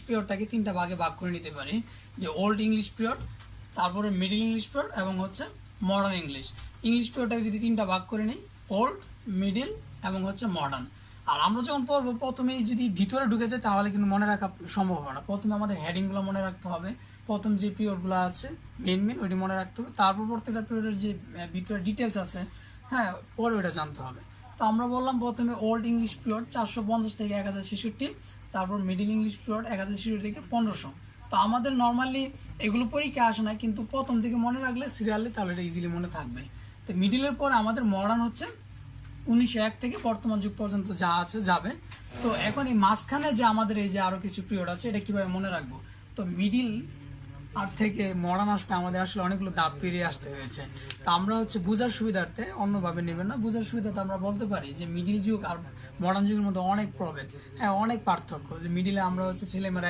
পিরিয়ডটাকে তিনটা ভাগে ভাগ করে নিতে পারি, যে ওল্ড ইংলিশ পিরিয়ড, তারপরে মিডল ইংলিশ পিরিয়ড এবং হচ্ছে মডার্ন ইংলিশ। ইংলিশ পিরিয়ডটাকে যদি তিনটা ভাগ করে নিই, ওল্ড, মিডল এবং হচ্ছে মডার্ন। আর আমরা যখন পড়বো প্রথমেই যদি ভিতরে ঢুকে যায় তাহলে কিন্তু মনে রাখা সম্ভব হবে না। প্রথমে আমাদের হেডিংগুলো মনে রাখতে হবে, প্রথম যে পিরিয়ডগুলো আছে মেন ওইটি মনে রাখতে হবে, তারপর প্রত্যেকটা পিরিয়ডের যে ভিতরে ডিটেলস আছে, হ্যাঁ, পরে ওইটা জানতে হবে। তো আমরা বললাম প্রথমে ওল্ড ইংলিশ পিরিয়ড 450 থেকে 1066, তারপর মিডল ইংলিশ পিরিয়ড 1066 থেকে 1500। তো আমাদের নর্মালি এগুলো পরীক্ষা আসে না, কিন্তু প্রথম থেকে মনে রাখলে সিরিয়ালি তাহলে এটা ইজিলি মনে থাকবে। তো মিডিলের পরে আমাদের মডার্ন হচ্ছে 1901 থেকে বর্তমান যুগ পর্যন্ত যা আছে যাবে। তো এখন এই মাঝখানে যে আমাদের এই যে আরো কিছু পিরিয়ড আছে, এটা কিভাবে মনে রাখবো? তো মিডিল আর থেকে মডার্ন আসতে আমাদের আসলে অনেকগুলো ধাপ পেরিয়ে আসতে হয়েছে। তো আমরা হচ্ছে বোঝার সুবিধার্থে অন্যভাবে নেবেন না, বোঝার সুবিধাতে আমরা বলতে পারি যে মিডিল যুগ আর মডার্ন যুগের মধ্যে অনেক প্রভেদ, হ্যাঁ, অনেক পার্থক্য। যে মিডিলে আমরা হচ্ছে ছেলেমেয়েরা